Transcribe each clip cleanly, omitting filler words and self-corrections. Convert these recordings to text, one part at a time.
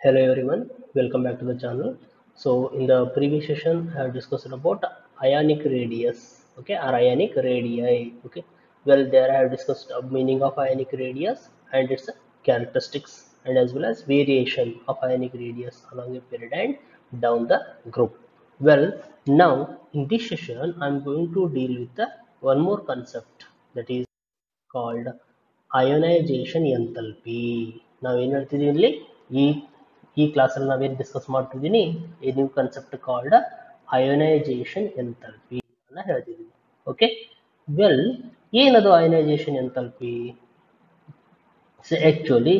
Hello everyone, welcome back to the channel. So in the previous session, I have discussed about ionic radius, okay, or ionic radii, okay. Well, there I have discussed the meaning of ionic radius and its characteristics, and as well as variation of ionic radius along a period and down the group. Well, now in this session, I'm going to deal with the one more concept, that is called ionization enthalpy. ನಾವೇನು ಹೇಳ್ತಿದೀವಿ ಇಲ್ಲಿ ಈ ಈ ಕ್ಲಾಸಲ್ಲಿ ನಾವೇನು discuss ಮಾಡ್ತಿದ್ದೀನಿ ಈ new concept called ionisation enthalpy ಅನ್ನ ಹೇಳ್ತಿದ್ದೀನಿ. ಓಕೆ, ವೆಲ್, ಏನದು ionisation enthalpy? So actually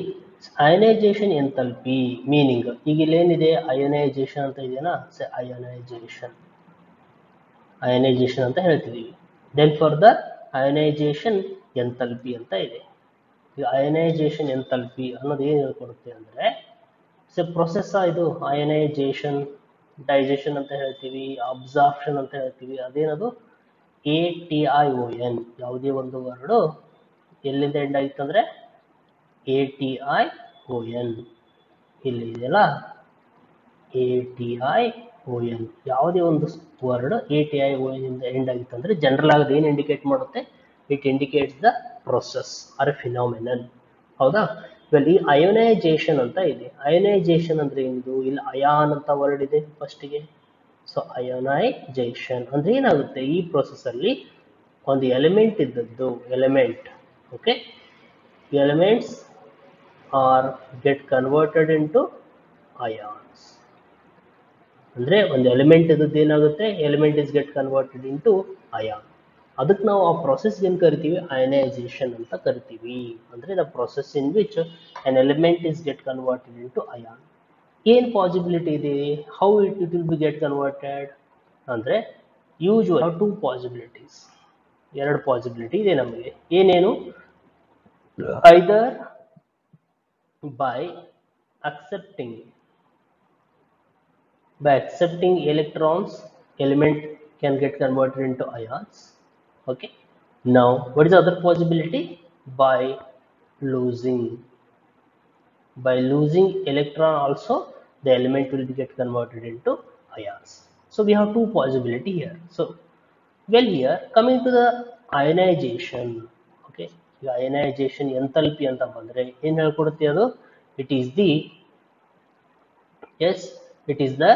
ionisation enthalpy meaning ಈಗ ಇಲ್ಲೇನಿದೆ ಅಯೋನೈಸೇಷನ್ ಅಂತ ಇದೆಯಾ, ಸೊ ಅಯೋನೈಸೇಷನ್ ಅಂತ ಹೇಳ್ತಿದೀವಿ. ದೆನ್ ಫರ್ದರ್ ಅಯೋನೈಸೇಷನ್ ಎಂಥಾಲ್ಪಿ ಅಂತ ಇದೆ. ಈ ಅಯನೈಸೇಷನ್ ಎಂಥಾಲ್ಪಿ ಅನ್ನೋದು ಏನು ಹೇಳ್ಕೊಡುತ್ತೆ ಅಂದರೆ ಪ್ರೊಸೆಸ್ ಇದು ಅಯನೈಸೇಷನ್, ಡೈಜೆಷನ್ ಅಂತ ಹೇಳ್ತೀವಿ, ಅಬ್ಸಾರ್ಪ್ಷನ್ ಅಂತ ಹೇಳ್ತೀವಿ. ಅದೇನದು ATION, ಯಾವುದೇ ಒಂದು ವರ್ಡು ಎಲ್ಲಿಂದ ಎಂಡ್ ಆಗಿತ್ತು ಅಂದರೆ ATION, ಇಲ್ಲಿ ಇದೆಯಲ್ಲ ATION, ಯಾವುದೇ ಒಂದು ವರ್ಡ್ ATION ಇಂದ ಎಂಡ್ ಆಗಿತ್ತು ಅಂದರೆ ಜನರಲ್ ಆಗಿ ಏನು ಇಂಡಿಕೇಟ್ ಮಾಡುತ್ತೆ? It indicates the process or a phenomenon. ಹೌದಾ? ವೆಲ್, ಈ ಅಯೋನೈಸೇಷನ್ ಅಂತ ಇದೆ. ಅಯೋನೈಸೇಷನ್ ಅಂದ್ರೆ ಏನಿದು? ಇಲ್ಲಿ ಅಯಾನ್ ಅಂತ ವರ್ಡ್ ಇದೆ ಫಸ್ಟಿಗೆ. ಸೊ ಅಯೋನೈಸೇಷನ್ ಅಂದ್ರೆ ಏನಾಗುತ್ತೆ? ಈ ಪ್ರೊಸೆಸ್ ಅಲ್ಲಿ ಒಂದು ಎಲಿಮೆಂಟ್ ಇದ್ದದ್ದು, okay, elements are get converted into ions. ಅಂದ್ರೆ ಒಂದು ಎಲಿಮೆಂಟ್ ಇದ್ದದ್ದು ಏನಾಗುತ್ತೆ? Element is get converted into ion. ಅದಕ್ಕೆ ನಾವು ಆ ಪ್ರೊಸೆಸ್ ಏನು ಕರಿತೀವಿ? ಅಯನೈಸೇಷನ್ ಅಂತ ಕರಿತೀವಿ. ಅಂದ್ರೆ the process in which an element is get converted into ion. ಏನ್ ಪಾಸಿಬಿಲಿಟಿ ಇದೆ? How it will be get converted ಅಂದ್ರೆ ಯೂಶುವಲ್ ಟೂ ಪಾಸಿಬಿಲಿಟೀಸ್, ಎರಡು ಪಾಸಿಬಿಲಿಟಿ ಇದೆ ನಮಗೆ. ಏನೇನು? Either by accepting electrons, element can get converted into ions. Okay, now what is the other possibility? By losing electron also, the element will be get converted into ions. So we have two possibility here. So well, here coming to the ionization, okay, the ionization enthalpy anta bandre ಏನು ಹೇಳ್ಕೊಡುತ್ತೆ ಅದು? It is the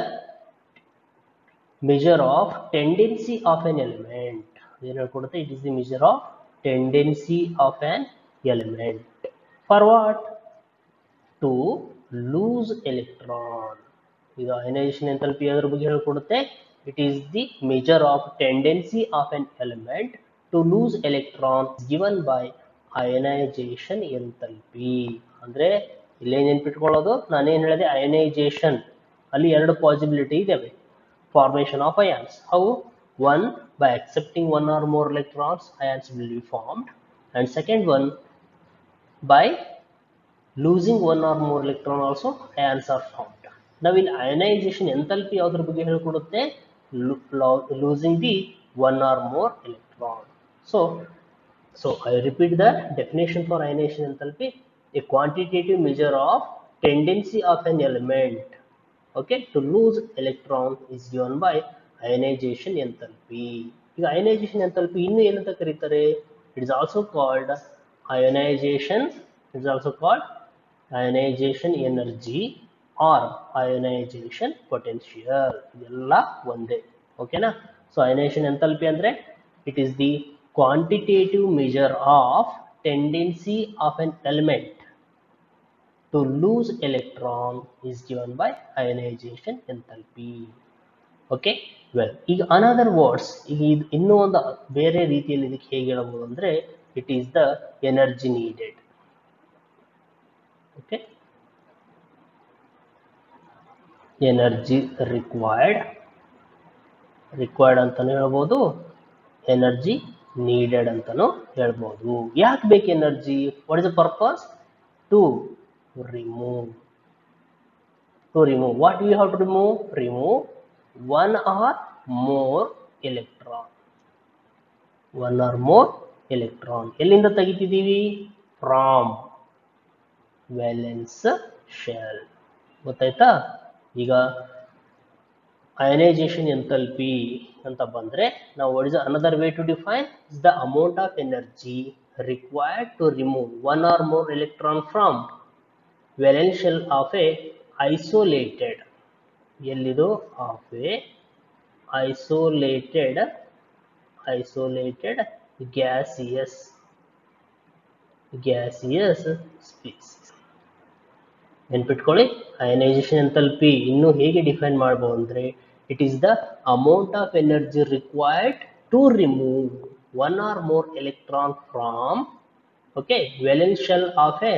measure of tendency of an element. ಏನು ಹೇಳ್ಕೊಡುತ್ತೆ? It is the measure of tendency of an element for what? To lose electron. ಈಗ ionisation enthalpy ಅದರ ಬಗ್ಗೆ ಹೇಳ್ಕೊಡುತ್ತೆ. It is the measure of tendency of an element to lose electron given by ionization enthalpy. ಅಂದ್ರೆ ಇಲ್ಲೇನು ನೆನ್ಪಿಟ್ಕೊಳ್ಳೋದು? ನಾನೇನು ಹೇಳಿದೆ? Ionisation ಅಲ್ಲಿ ಎರಡು possibility ಇದಾವೆ. Formation of ions. How? One, by accepting one or more electrons, ions will be formed, and second one, by losing one or more electron also, ions are formed. Now in ionization enthalpy ಯಾವುದ್ರ ಬಗ್ಗೆ ಹೇಳ್ಕೊಡುತ್ತೆ? Losing the one or more electron. So I repeat the definition for ionization enthalpy: a quantitative measure of tendency of an element, okay, to lose electron is given by ionization enthalpy. ಈಗ ionization enthalpy ಇನ್ನು ಏನಂತ ಕರೀತಾರೆ? It is also called ionization energy or ionization potential. ಇದೆಲ್ಲ ಒಂದೇ, ಓಕೆನಾ? So ionization enthalpy ಅಂದ್ರೆ it is the quantitative measure of tendency of an element to lose electron is given by ionization enthalpy. Okay, well, ಈಗ another words, ಈಗ ಇನ್ನೂ ಒಂದು ಬೇರೆ ರೀತಿಯಲ್ಲಿ ಇದಕ್ಕೆ ಹೇಗೆ ಹೇಳಬಹುದು ಅಂದ್ರೆ it is the energy needed. Okay, energy required ಅಂತಾನು ಹೇಳ್ಬೋದು, ಎನರ್ಜಿ ನೀಡೆಡ್ ಅಂತಾನು ಹೇಳ್ಬೋದು. ಯಾಕೆ ಬೇಕು energy? What is the purpose? To remove. What do you have to remove? Remove one or more electron. ಎಲ್ಲಿಂದ ತೆಗಿತಿದ್ದೀವಿ? From valence shell. ಗೊತ್ತಾಯ್ತಾ? ಈಗ ionization enthalpy ಅಂತ ಬಂದ್ರೆ ನಾವು what is another way to define is the amount of energy required to remove one or more electron from valence shell of a isolated ಎಲ್ಲಿದು of a isolated gaseous species. ನೆನ್ಪಿಟ್ಕೊಳ್ಳಿ, ionisation enthalpy ಇನ್ನು ಹೇಗೆ define ಮಾಡಬಹುದು ಅಂದ್ರೆ it is the amount of energy required to remove one or more electron from okay valence shell of a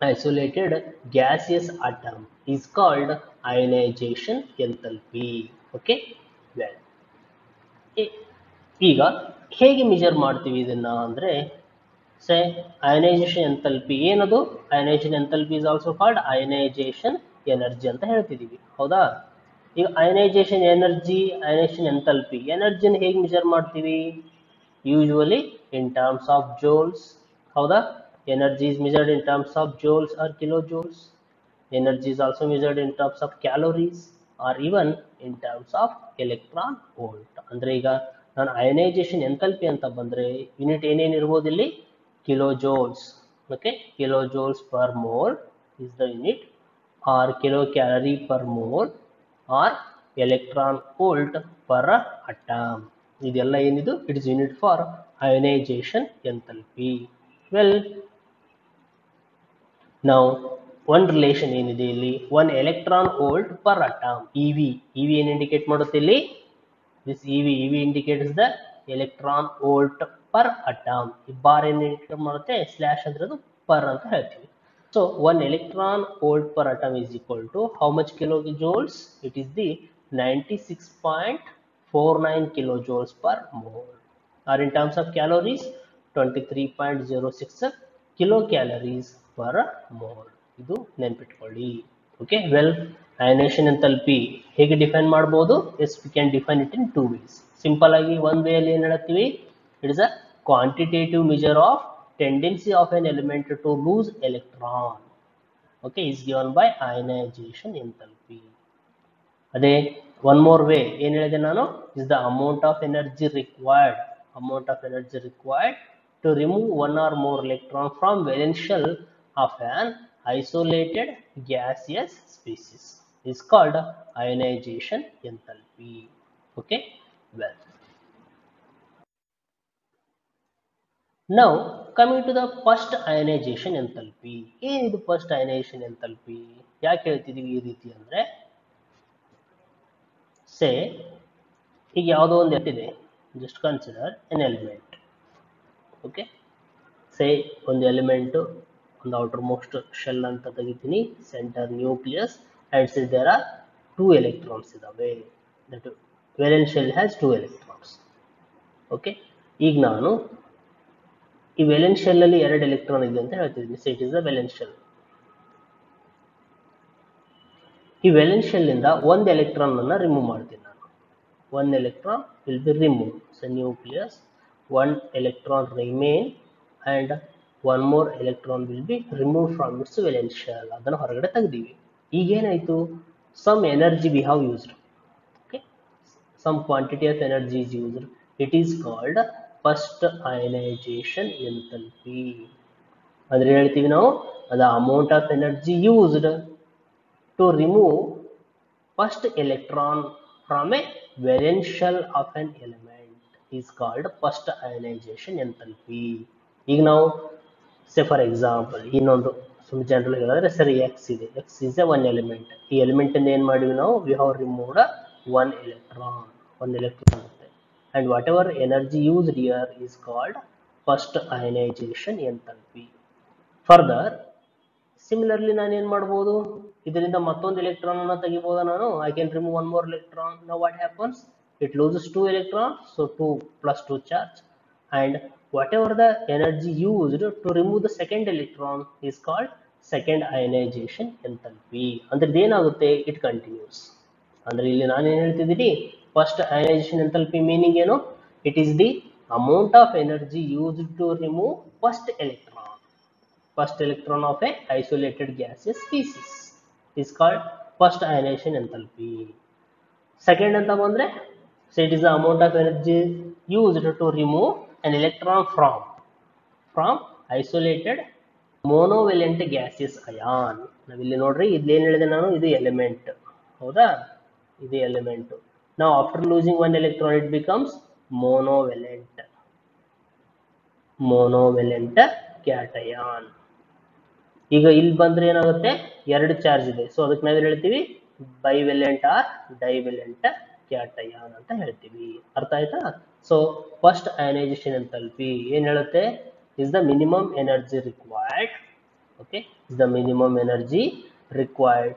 isolated gaseous atom is called ionization enthalpy. Okay, well, ಈಗ ಹೇಗೆ measure ಮಾಡ್ತೀವಿ ಇದನ್ನ ಅಂದ್ರೆ say ionization enthalpy ಏನದು ionization enthalpy is also called ionization energy ಅಂತ ಹೇಳ್ತಿದೀವಿ ಹೌದಾ. ಈಗ ionization energy ionization enthalpy ಎನರ್ಜಿನ ಹೇಗೆ ಮೆಜರ್ ಮಾಡ್ತೀವಿ usually in terms of joules ಹೌದಾ. Energy is measured in terms of joules or kilojoules. Energy is also measured in terms of calories or even in terms of electron volt. ಅಂದ್ರೆ ಈಗ ನಾನು ionization enthalpy ಅಂತ ಬಂದ್ರೆ unit ಏನೇನು ಇರಬಹುದು ಇಲ್ಲಿ kilojoules. Okay, kilojoules per mole is the unit or kilocalorie per mole or electron volt per atom. ಇದೆಲ್ಲ ಏನಿದು it is unit for ionization enthalpy. Well, now one relation ಏನಿದೆ ಇಲ್ಲಿ one electron volt per atom EV ಏನು indicate ಮಾಡುತ್ತೆ ಇಲ್ಲಿ this EV indicates the electron volt per atom. ಈ bar ಏನು indicate ಮಾಡುತ್ತೆ ಸ್ಲಾಶ್ ಅಂದ್ರೆ ಅದು per ಅಂತ ಹೇಳ್ತೀವಿ. So one electron volt per atom is equal to how much kilojoules? It is the 96.49 kilojoules per mole. Or in terms of calories 23.06 kilocalories per mole. ಇದು ನೆನಪಿಟ್ಕೊಳ್ಳಿ. Okay, well, ionization enthalpy ಹೇಗೆ define ಮಾಡಬಹುದು? Yes, we can define it in two ways. Simple ಆಗಿ one way ಅಲ್ಲಿ ಏನು ಹೇಳ್ತೀವಿ? It is a quantitative measure of tendency of an element to lose electron. Okay, is given by ionization enthalpy. ಅದೇ one more way ಏನು ಹೇಳಿದೆ ನಾನು is the amount of energy required to remove one or more electron from valence shell of an isolated gaseous species is called ionization enthalpy. Okay, well, now coming to the first ionization enthalpy. ಏನಿದು first ionization enthalpy? ಯಾಕೆ ಹೇಳ್ತಿದೀವಿ ಈ ರೀತಿ ಅಂದ್ರೆ say ಈಗ ಯಾವುದೋ ಒಂದು ಎತ್ತಿದೆ, just consider an element. Okay, say ಒಂದು element ಒಂದು outer most shell ಅಂತ ತೆಗಿತೀನಿ, center nucleus and say there are 2 electrons ಇದಾವೆ. that valence shell has 2 electrons. Okay, ಈಗ ನಾನು ಈ valence shell ಅಲ್ಲಿ 2 electron ಇದೆ ಅಂತ ಹೇಳ್ತಿದ್ದೀನಿ. say it is the valence shell. ಈ valence shell ಇಂದ ಒಂದು ಎಲೆಕ್ಟ್ರಾನ್ ಅನ್ನು ರಿಮೂವ್ ಮಾಡ್ತೀನಿ ನಾನು. one electron will be removed. So nucleus, one electron remain and one more electron will be removed from its valence shell. ಅದನ್ನು ಹೊರಗಡೆ ತೆಗೆದಿವಿ. ಈಗ ಏನಾಯ್ತು, some energy we have used. Okay, some quantity of energy is used. It is called first ionization enthalpy. ಅಂದ್ರೆ ಹೇಳ್ತೀವಿ ನಾವು the amount of energy used to remove first electron from a valence shell of an element is called first ionization enthalpy. ಈಗ ನಾವು say for example ಇನ್ನೊಂದು ಸುಮ್ಮನೆ general ಹೇಳಿದ್ರೆ ಸರಿ x ಇದೆ, x is a one element. ಈ element ಇಂದ ಏನು ಮಾಡಿವಿ ನಾವು we have removed one electron and whatever energy used here is called first ionization enthalpy. Further, similarly ನಾನು ಏನು ಮಾಡಬಹುದು, ಇದರಿಂದ ಮತ್ತೊಂದು ಎಲೆಕ್ಟ್ರಾನ್ ಅನ್ನು ತೆಗಿಬಹುದು ನಾನು. I can remove one more electron. Now what happens? It loses 2 electrons, so 2 plus 2 charge, and whatever the energy used to remove the second electron is called second ionization enthalpy. ಅಂದ್ರೆ ಇದೇನಾಗುತ್ತೆ, it continues. ಅಂದ್ರೆ ಇಲ್ಲಿ ನಾನು ಏನು ಹೇಳ್ತಿದ್ದೀನಿ, first ionization enthalpy meaning ಏನು, it is the amount of energy used to remove first electron. first electron of a isolated gaseous species is called first ionization enthalpy. Second anta bandre, so it is the amount of energy used to remove an electron from isolated monovalent gaseous ion. ನಾವಿಲ್ಲಿ ನೋಡ್ರಿ ಇದೇನು ಹೇಳಿದೆ ನಾನು, ಇದು element ಹೌದಾ, ಇದು element. Now after losing one electron it becomes monovalent cation. ಈಗ ಇಲ್ಲಿ ಬಂದ್ರೆ ಏನಾಗುತ್ತೆ, ಎರಡು ಚಾರ್ಜ್ ಇದೆ, ಸೊ ಅದಕ್ಕೆ ನಾವೇನು ಹೇಳ್ತೀವಿ, ಬೈವೆಲೆಂಟ್ ಆರ್ ಡೈವೆಲೆಂಟ್ ಕ್ಯಾಟಯಾನ್ ಅಂತ ಹೇಳ್ತೀವಿ. ಅರ್ಥ ಆಯ್ತಾ? ಸೊ ಫಸ್ಟ್ ಅಯನೈಸೇಷನ್ ಎಂಥಾಲ್ಪಿ ಏನ್ ಹೇಳುತ್ತೆ, is the minimum energy required, okay, is the minimum energy required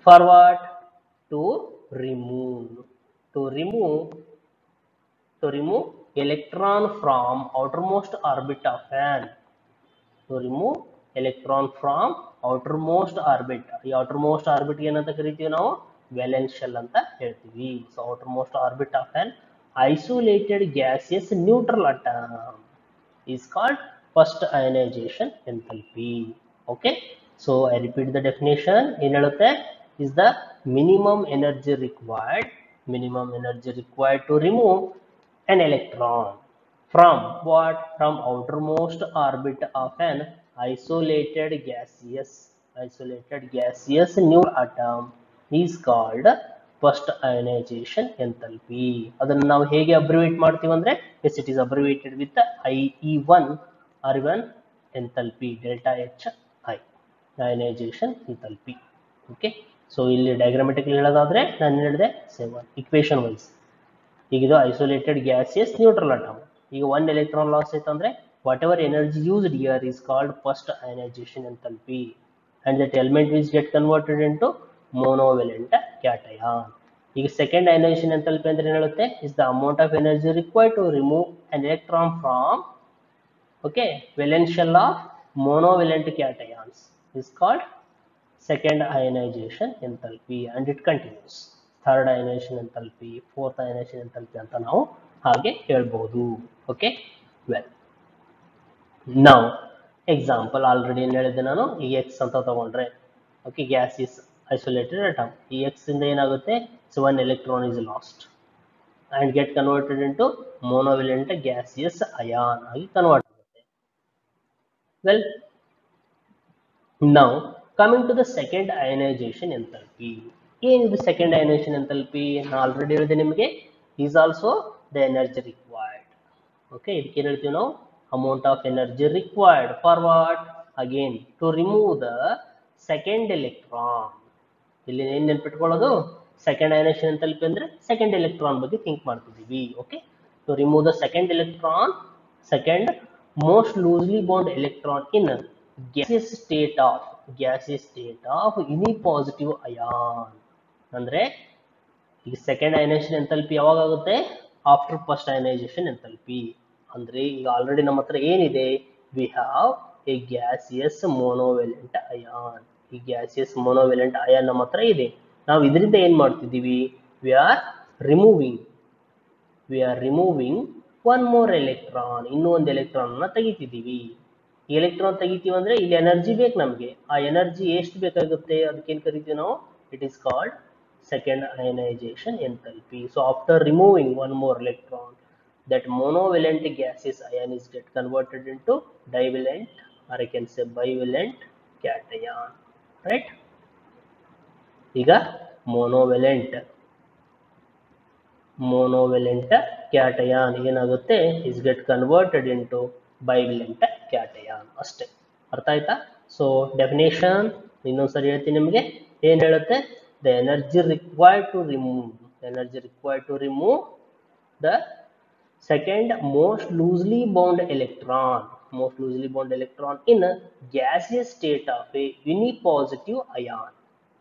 for what? To remove electron from outermost orbit of an, to remove electron from outermost orbit. ಈ outermost orbit ಏನಂತ ಕರಿತೀವಿ ನಾವು, valence shell ಅಂತ ಹೇಳ್ತೀವಿ. So outermost orbit of an isolated gaseous neutral atom is called first ionization enthalpy. Okay, so I repeat the definition. ಏನು ಹೇಳುತ್ತೆ, is the minimum energy required to remove an electron from what? From outermost orbit of an isolated gaseous neutral atom is called first ionization enthalpy. ಅದನ್ನು ನಾವು ಹೇಗೆ ಅಬ್ರಿವೇಟ್ ಮಾಡ್ತೀವಿ ಅಂದ್ರೆ, yes, it is abbreviated with the IE1 R1 enthalpy, delta HI, ionization enthalpy. Okay, so ಇಲ್ಲಿ diagrammatically ಹೇಳೋದಾದ್ರೆ ನಾನು ಹೇಳಿದೆ equation wise. ಈಗ ಇದು ಐಸೋಲೇಟೆಡ್ ಗ್ಯಾಸಿಯಸ್ ನ್ಯೂಟ್ರಲ್ ಅಟಮ್. ಈಗ ಒನ್ ಎಲೆಕ್ಟ್ರಾನ್ ಲಾಸ್ ಆಯ್ತಂದ್ರೆ whatever energy used here is called first ionisation enthalpy, and that element will get converted into monovalent cation. ಈಗ second ionisation enthalpy ಅಂದ್ರೆ ಏನು ಹೇಳುತ್ತೆ, is the amount of energy required to remove an electron from, okay, valence shell of monovalent cations is called second ionization enthalpy, and it continues. Third ionization enthalpy, fourth ionization enthalpy ಅಂತ ನಾವು ಹಾಗೆ ಹೇಳ್ಬಹುದು. Okay, well ನಾವು example already ಏನು ಹೇಳಿದ್ದೆ ನಾನು, ಈ X ಅಂತ ತಗೊಂಡ್ರೆ, okay, gas is isolated atom. ಈ ಎಕ್ಸ್ ಇಂದ ಏನಾಗುತ್ತೆ, so one electron is last and get converted into monovalent gaseous ion ಆಗಿ ಕನ್ವರ್ಟ್ ಆಗುತ್ತೆ. Well, now coming to the second ionization enthalpy. ಏನಿದು ಸೆಕೆಂಡ್ ionization enthalpy? ನಾನು already ಹೇಳಿದೆ ನಿಮಗೆ, is also the energy required. Okay, ಇದಕ್ಕೆ ಏನು ಹೇಳ್ತೀವಿ ನಾವು, amount of energy required for what? Again, to remove the second electron. ಇಲ್ಲಿ ಏನು ನೆನಪಿಟ್ಕೊಳ್ಳೋದು, ಸೆಕೆಂಡ್ ಅಯನೈಸೇಷನ್ ಎಂಥಾಲ್ಪಿ ಅಂದ್ರೆ ಸೆಕೆಂಡ್ ಎಲೆಕ್ಟ್ರಾನ್ ಬಗ್ಗೆ ಥಿಂಕ್ ಮಾಡ್ತಿದ್ದೀವಿ. Okay, to remove the second electron, second most loosely bound electron in gaseous state of any positive ion. ಅಂದ್ರೆ ಈಗ second ionisation enthalpy ಯಾವಾಗ ಆಗುತ್ತೆ, ಆಫ್ಟರ್ ಫಸ್ಟ್ ಅಯನೈಸೇಷನ್ ಎಂಥಾಲ್ಪಿ. ಅಂದ್ರೆ ಈಗ already ನಮ್ಮ ಹತ್ರ ಏನಿದೆ, we have A gaseous ಮೋನೋವೆಲೆಂಟ್ ion. ಈ ಗ್ಯಾಸಿಯಸ್ ಮೋನೋವೆಲೆಂಟ್ ಅಯಾನ್ ನಮ್ಮ ಹತ್ರ ಇದೆ. ನಾವು ಇದರಿಂದ ಏನ್ ಮಾಡ್ತಿದ್ದೀವಿ, we are removing one more electron, ಇನ್ನೂ ಒಂದು ಎಲೆಕ್ಟ್ರಾನ್ ಅನ್ನ ತೆಗಿತಿದ್ದೀವಿ. ಈ ಎಲೆಕ್ಟ್ರಾನ್ ತೆಗಿತೀವಿ ಅಂದ್ರೆ ಇಲ್ಲಿ ಎನರ್ಜಿ ಬೇಕು ನಮಗೆ. ಆ ಎನರ್ಜಿ ಎಷ್ಟು ಬೇಕಾಗುತ್ತೆ, ಅದಕ್ಕೇನು ಕರಿತೀವಿ ನಾವು, it is called second ionisation enthalpy. So after removing one more electron, that monovalent gaseous ion is get converted into divalent, or I can say bivalent cation, right? ಈಗ monovalent cation ಏನಾಗುತ್ತೆ, is get converted into bivalent cation ಅಷ್ಟೇ. ಅರ್ಥ ಆಯ್ತಾ? So definition ಇನ್ನೊಂದ್ಸರಿ ಹೇಳ್ತೀನಿ ನಿಮಗೆ. ಏನ್ ಹೇಳುತ್ತೆ, the energy required to remove the second most loosely bound electron in a gaseous state of a unipositive ion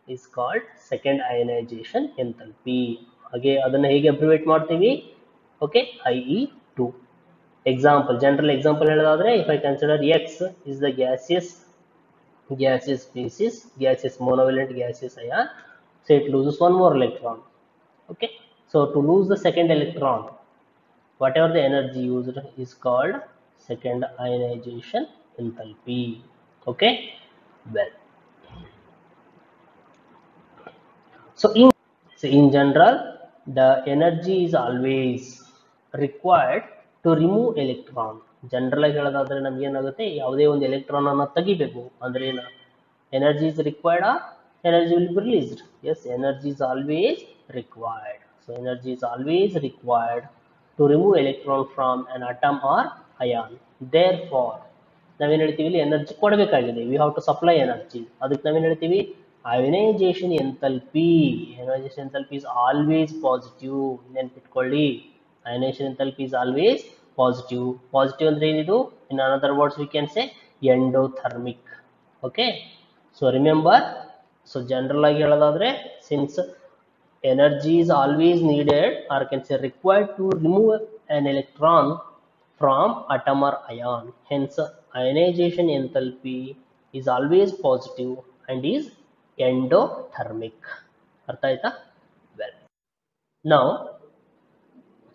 is called second ionization enthalpy. ಹಾಗೆ ಅದನ್ನ ಹೇಗೆ ಅಬ್ರಿವೇಟ್ ಮಾಡ್ತೀವಿ, okay, IE2. Example, general example ಹೇಳೋದಾದ್ರೆ, if I consider X is the gaseous species, gaseous monovalent gaseous ion, so it loses one more electron. Okay, so to lose the second electron, whatever the energy used is called second ionization enthalpy. Okay, well, so in general, the energy is always required to remove electron. General ಆಗಿ ಹೇಳೋದಾದ್ರೆ ನಮ್ಗೆ ಏನಾಗುತ್ತೆ, ಯಾವುದೇ ಒಂದು electron ಅನ್ನು ತೆಗಿಬೇಕು ಅಂದ್ರೆ ಏನು, energy is required or energy will be released. Yes, energy is always required. So energy is always required to remove electron from an atom or ion. Therefore ನಾವೇನು ಹೇಳ್ತೀವಿ, ಇಲ್ಲಿ ಎನರ್ಜಿ ಕೊಡಬೇಕಾಗಿದೆ, we have to supply energy. ಅದಕ್ಕೆ ನಾವೇನು ಹೇಳ್ತೀವಿ, ionisation enthalpy. Ionisation enthalpy is always positive. ನೆನ್ಪಿಟ್ಕೊಳ್ಳಿ, ionisation enthalpy is always positive. Positive ಅಂದ್ರೆ ಏನಿದು, in another words we can say endothermic. Okay, so remember, so general ಆಗಿ ಹೇಳೋದಾದ್ರೆ, since energy is always needed or can say required to remove an electron from atom or ion, hence ionization enthalpy is always positive and is endothermic. ಅರ್ಥ ಆಯ್ತಾ? Well, now,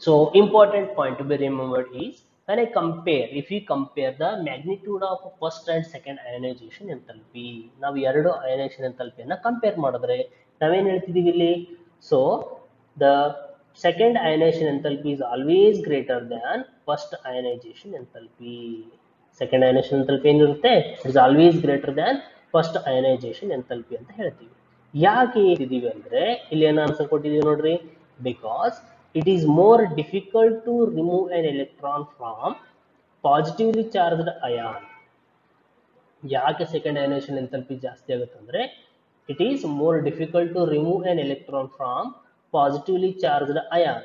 so important point to be remembered is, when I compare, if we compare the magnitude of first and second ionization enthalpy, ನಾವು ಎರಡು ionization enthalpy ಅನ್ನ compare ಮಾಡಿದ್ರೆ ನಾವೇನು ಹೇಳ್ತಿದೀವಿ ಇಲ್ಲಿ, so the second ionization enthalpy is always greater than first ionization enthalpy. Second ionization enthalpy ಏನಿರುತ್ತೆ, it is always greater than first ionization enthalpy ಅಂತ ಹೇಳ್ತೀವಿ. ಯಾಕೆ ಹೇಳ್ತಿದೀವಿ ಅಂದ್ರೆ, ಇಲ್ಲಿ ಏನು ಆನ್ಸರ್ ಕೊಟ್ಟಿದೀವಿ ನೋಡ್ರಿ, because it is more difficult to remove an electron from positively charged ion. ಯಾಕೆ second ionisation enthalpy ಜಾಸ್ತಿ ಆಗುತ್ತೆ ಅಂದ್ರೆ, it is more difficult to remove an electron from positively charged ion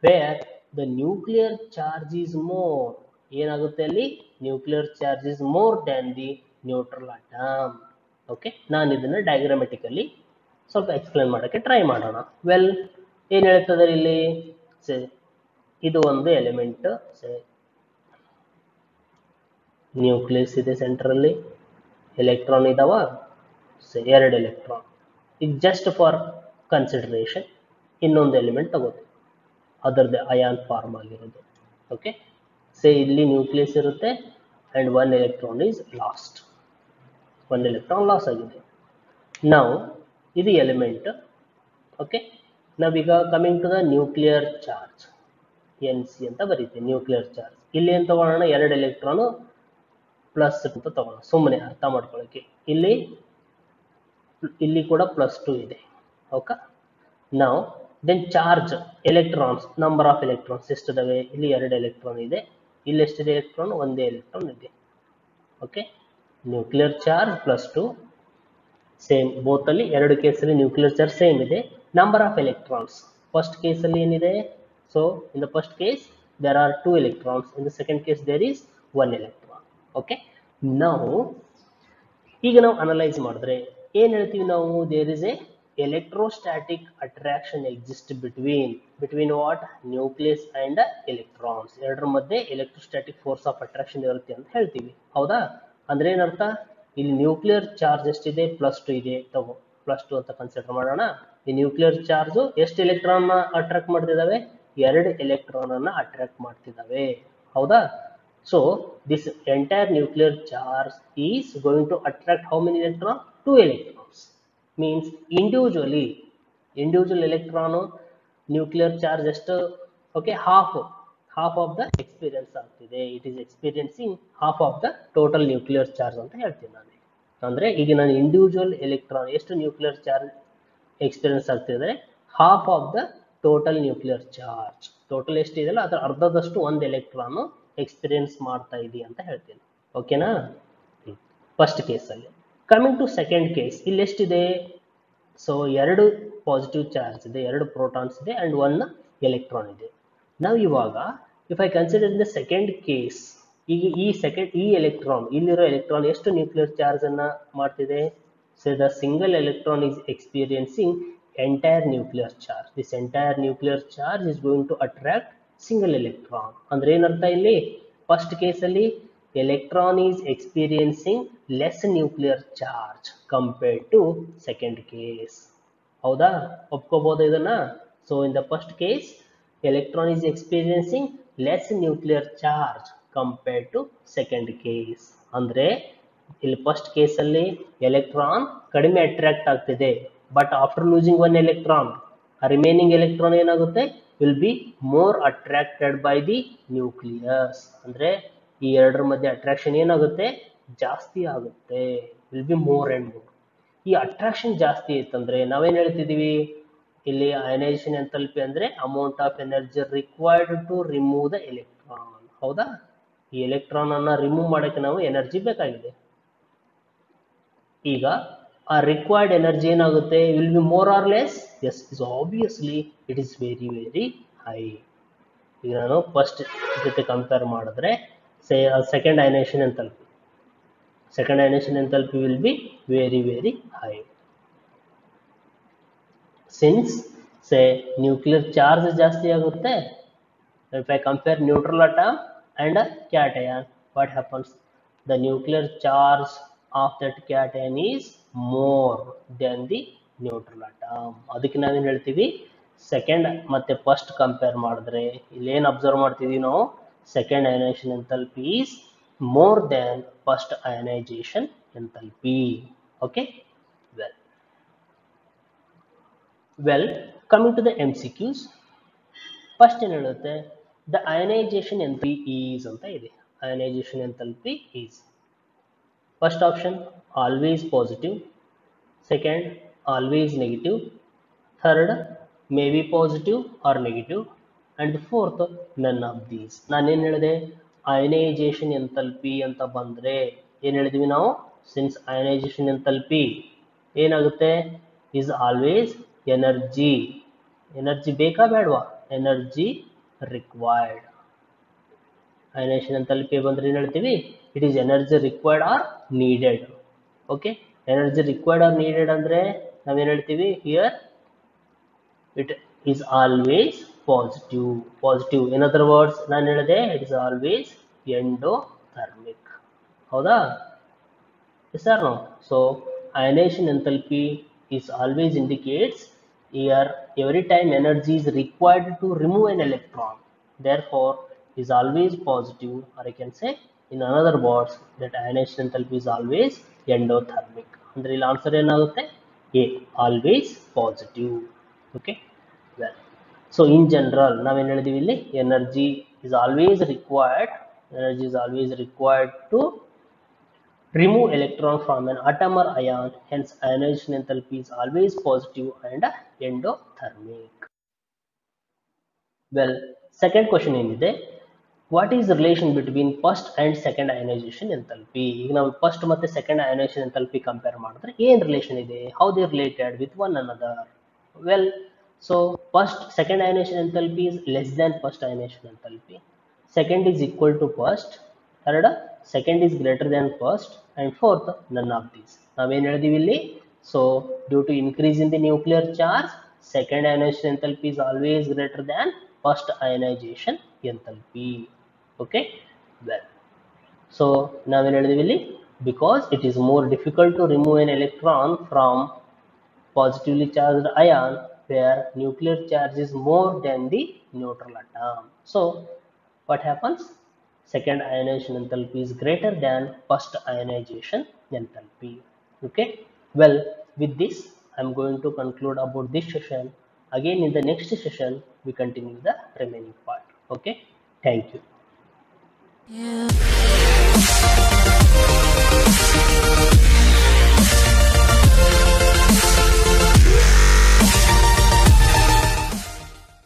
where the nuclear charge is more. ಏನಾಗುತ್ತೆ ಅಲ್ಲಿ, nuclear charge is more than the neutral atom. Okay, ನಾನು ಇದನ್ನ diagrammatically ಸ್ವಲ್ಪ explain ಮಾಡೋಕ್ಕೆ try ಮಾಡೋಣ. ವೆಲ್, ಏನು ಹೇಳ್ತದೆ ಇಲ್ಲಿ, ಇದು ಒಂದು ಎಲಿಮೆಂಟ್, ನ್ಯೂಕ್ಲಿಯಸ್ ಇದೆ ಸೆಂಟ್ರಲ್ಲಿ, ಎಲೆಕ್ಟ್ರಾನ್ ಇದಾವ, ಎರಡು ಎಲೆಕ್ಟ್ರಾನ್. ಇದು ಜಸ್ಟ್ ಫಾರ್ ಕನ್ಸಿಡರೇಷನ್. ಇನ್ನೊಂದು ಎಲಿಮೆಂಟ್ ತಗೋತೀವಿ, ಅದರದ್ದು ಅಯಾನ್ ಫಾರ್ಮ್ ಆಗಿರೋದು. ಓಕೆ, ಇಲ್ಲಿ ನ್ಯೂಕ್ಲಿಯಸ್ ಇರುತ್ತೆ and one electron is lost, one electron loss ಆಗಿದೆ. ನಾವು ಇದು ಎಲಿಮೆಂಟ್. ಓಕೆ, ನಾವೀಗ coming to the nuclear charge, NC ಅಂತ ಬರೀತೀವಿ, ನ್ಯೂಕ್ಲಿಯರ್ ಚಾರ್ಜ್. ಇಲ್ಲಿ ಏನು ತಗೊಳ್ಳೋಣ, ಎರಡು ಎಲೆಕ್ಟ್ರಾನು ಪ್ಲಸ್ ಅಂತ ತಗೊಳ್ಳೋಣ, ಸುಮ್ಮನೆ ಅರ್ಥ ಮಾಡ್ಕೊಳ್ಳೋಕೆ. ಇಲ್ಲಿ ಕೂಡ +2 ಇದೆ. ಓಕೆ, ನಾವು then charge electrons, number of electrons ಎಷ್ಟಿದಾವೆ, ಇಲ್ಲಿ ಎರಡು ಎಲೆಕ್ಟ್ರಾನ್ ಇದೆ, ಇಲ್ಲಿ ಎಷ್ಟಿದೆ ಎಲೆಕ್ಟ್ರಾನ್, ಒಂದೇ ಎಲೆಕ್ಟ್ರಾನ್ ಇದೆ. Okay, nuclear charge +2, same both ಅಲ್ಲಿ, ಎರಡು ಕೇಸಲ್ಲಿ ನ್ಯೂಕ್ಲಿಯರ್ ಚಾರ್ಜ್ ಸೇಮ್ ಇದೆ. ನಂಬರ್ ಆಫ್ ಎಲೆಕ್ಟ್ರಾನ್ಸ್, ಫಸ್ಟ್ ಕೇಸಲ್ಲಿ ಏನಿದೆ, so in the first case there are 2 electrons, in the second case there is 1 electron. Okay, now ಈಗ ನಾವು ಅನಲೈಸ್ ಮಾಡಿದ್ರೆ ಏನು ಹೇಳ್ತೀವಿ ನಾವು, there is a electrostatic attraction exists between what, nucleus and electrons. ಎರಡರ ಮಧ್ಯೆ electrostatic force of attraction ಇರುತ್ತೆ ಅಂತ ಹೇಳ್ತೀವಿ. ಹೌದಾ? ಅಂದ್ರೆ ಏನರ್ಥ, ಇಲ್ಲಿ ನ್ಯೂಕ್ಲಿಯರ್ ಚಾರ್ಜ್ ಎಷ್ಟಿದೆ, +2 ಇದೆ, ತಗೋ +2 ಅಂತ ಕನ್ಸಿಡರ್ ಮಾಡೋಣ. ಈ ನ್ಯೂಕ್ಲಿಯರ್ ಚಾರ್ಜ್ ಎಷ್ಟು ಎಲೆಕ್ಟ್ರಾನ್ ಅಟ್ರಾಕ್ಟ್ ಮಾಡ್ತಿದ್ದಾವೆ, ಎರಡು ಎಲೆಕ್ಟ್ರಾನ್ ಅನ್ನ ಅಟ್ರಾಕ್ಟ್ ಮಾಡ್ತಿದ್ದಾವೆ. ಹೌದಾ? So this entire nuclear charge is going to attract how many electron, 2 electrons. Means individual electron nuclear charge ಎಷ್ಟು, okay, half of the experience ಆಗ್ತಿದೆ. It is experiencing half of the total nuclear charge ಅಂತ ಹೇಳ್ತೀನಿ ನಾನು. ಅಂದ್ರೆ ಈಗ ನಾನು individual electron ಎಷ್ಟು nuclear charge experience ಆಗ್ತಿದೆ, half of the total nuclear charge. Total ಎಷ್ಟಿದೆಯಲ್ಲ ಅದರ ಅರ್ಧದಷ್ಟು ಒಂದು ಎಲೆಕ್ಟ್ರಾನ್ ಎಕ್ಸ್ಪೀರಿಯನ್ಸ್ ಮಾಡ್ತಾ ಇದೆ ಅಂತ ಹೇಳ್ತೀನಿ. ಓಕೆನಾ? ಫಸ್ಟ್ ಕೇಸಲ್ಲಿ. ಕಮಿಂಗ್ ಟು ಸೆಕೆಂಡ್ ಕೇಸ್, ಇಲ್ಲಿ ಎಷ್ಟಿದೆ, ಸೊ ಎರಡು ಪಾಸಿಟಿವ್ ಚಾರ್ಜ್ ಇದೆ, ಎರಡು ಪ್ರೋಟಾನ್ಸ್ ಇದೆ ಅಂಡ್ 1 ಎಲೆಕ್ಟ್ರಾನ್ ಇದೆ. ನಾವು ಇವಾಗ if I consider in the second case, ಈಗ ಈ ಎಲೆಕ್ಟ್ರಾನ್, ಇಲ್ಲಿರೋ ಎಲೆಕ್ಟ್ರಾನ್ ಎಷ್ಟು ನ್ಯೂಕ್ಲಿಯರ್ ಚಾರ್ಜ್ ಅನ್ನ ಮಾಡ್ತಿದೆ, so the single electron is experiencing entire nuclear charge. This entire nuclear charge is going to attract single electron. ಅಂದ್ರೆ ಏನರ್ಥ ಇಲ್ಲಿ, ಫಸ್ಟ್ ಕೇಸಲ್ಲಿ electron is experiencing less nuclear charge compared to second case. ಹೌದಾ? ಒಪ್ಕೋಬಹುದು ಇದನ್ನ? So in the first case electron is experiencing less nuclear charge compared to second case. ಅಂದ್ರೆ ಇಲ್ಲಿ first ಕೇಸಲ್ಲಿ electron ಕಡಿಮೆ ಅಟ್ರಾಕ್ಟ್ ಆಗ್ತಿದೆ, but after losing one electron remaining electron ಏನಾಗುತ್ತೆ, will be more attracted by the nucleus. ಅಂದ್ರೆ ಈ ಎರಡರ ಮಧ್ಯೆ ಅಟ್ರಾಕ್ಷನ್ ಏನಾಗುತ್ತೆ, ಜಾಸ್ತಿ ಆಗುತ್ತೆ, will be more and more. ಈ ಅಟ್ರಾಕ್ಷನ್ ಜಾಸ್ತಿ ಇತ್ತಂದ್ರೆ ನಾವೇನ್ ಹೇಳ್ತಿದೀವಿ, ಇಲ್ಲಿ ಅಯನೈಸೇಷನ್ ಎಂಥಾಲ್ಪಿ ಅಂದ್ರೆ amount of energy required to remove the electron. ಹೌದಾ, ಈ ಎಲೆಕ್ಟ್ರಾನ್ ಅನ್ನ ರಿಮೂವ್ ಮಾಡಕ್ಕೆ ನಾವು ಎನರ್ಜಿ ಬೇಕಾಗಿದೆ. ಈಗ ಆ ರಿಕ್ವೈರ್ಡ್ ಎನರ್ಜಿ ಏನಾಗುತ್ತೆ, will be more or less, as is obviously it is very very high. ಈಗ ನಾನು ಫಸ್ಟ್ ಜೊತೆ ಕಂಪೇರ್ ಮಾಡಿದ್ರೆ second ionisation enthalpy, second ionization enthalpy will be very very high. Since say nuclear charge ಜಾಸ್ತಿ ಆಗುತ್ತೆ, if I compare neutral atom and a cation, what happens, the nuclear charge of that cation is more than the neutral atom. ಅದಕ್ಕೆ ನಾವೇನು ಹೇಳ್ತೀವಿ, second ಮತ್ತೆ first compare ಮಾಡಿದ್ರೆ ಇಲ್ಲಿ ಏನು observe ಮಾಡ್ತೀವಿ ನಾವು, second ionisation enthalpy is more than first ionization enthalpy. Okay, well coming to the MCQs, first ಏನು ಹೇಳುತ್ತೆ, the ionization enthalpy is ಅಂತ ಇದೆ. ionization enthalpy is, first option always positive, second always negative, third maybe positive or negative, and the fourth none of these. ನಾನೇನು ಹೇಳಿದೆ, ionisation enthalpy ಅಂತ ಬಂದ್ರೆ ಏನು ಹೇಳಿದ್ವಿ ನಾವು, ಸಿನ್ಸ್ ಅಯನೈಸೇಷನ್ ಎಂಥಾಲ್ಪಿ ಏನಾಗುತ್ತೆ, ಇಸ್ ಆಲ್ವೇಸ್ ಎನರ್ಜಿ, ಎನರ್ಜಿ ಬೇಕಾ ಬೇಡವಾ, ಎನರ್ಜಿ ರಿಕ್ವೈರ್ಡ್. ಅಯನೈಸೇಷನ್ ಎಂಥಾಲ್ಪಿ ಬಂದ್ರೆ ಏನು ಹೇಳ್ತೀವಿ, it is energy required or needed. Okay, energy required or needed ಅಂದ್ರೆ ನಾವೇನು ಹೇಳ್ತೀವಿ, here it is always positive. Positive, in other words ನಾನು ಹೇಳಿದೆ, it is always endothermic. ಹೌದಾ, yes or no? So ionization enthalpy is always indicates here every time energy is required to remove an electron, therefore is always positive, or I can say in another words that ionization enthalpy is always endothermic. ಅಂದ್ರೆ ಇಲ್ಲಿ answer ಏನಾಗುತ್ತೆ, A, always positive. Okay, well, so in general ನಾವೇನು ಹೇಳಿದೀವಿ, ಇಲ್ಲಿ energy is always required, energy is always required to remove electron from an atom or ion, hence ionization enthalpy is always positive and endothermic. Well, second question ಏನಿದೆ, what is the relation between first and second ionization enthalpy? ಈಗ ನಾವು first ಮತ್ತೆ second ionization enthalpy compare ಮಾಡಿದ್ರೆ ಏನು relation ಇದೆ, how they related with one another? Well, so first second ionization enthalpy is less than first ionization enthalpy, second is equal to first, third second is greater than first, and fourth none of these. ನಾವೇನು ಹೇಳಿದೀವಿ ಇಲ್ಲಿ, so due to increase in the nuclear charge, second ionization enthalpy is always greater than first ionization enthalpy. Okay, well, so ನಾವೇನು ಹೇಳಿದೀವಿ ಇಲ್ಲಿ, because it is more difficult to remove an electron from positively charged ion where nuclear charge is more than the neutral atom. So what happens, second ionization enthalpy is greater than first ionization enthalpy. Okay, well, with this I am going to conclude about this session. Again in the next session we continue the remaining part. Okay, thank you.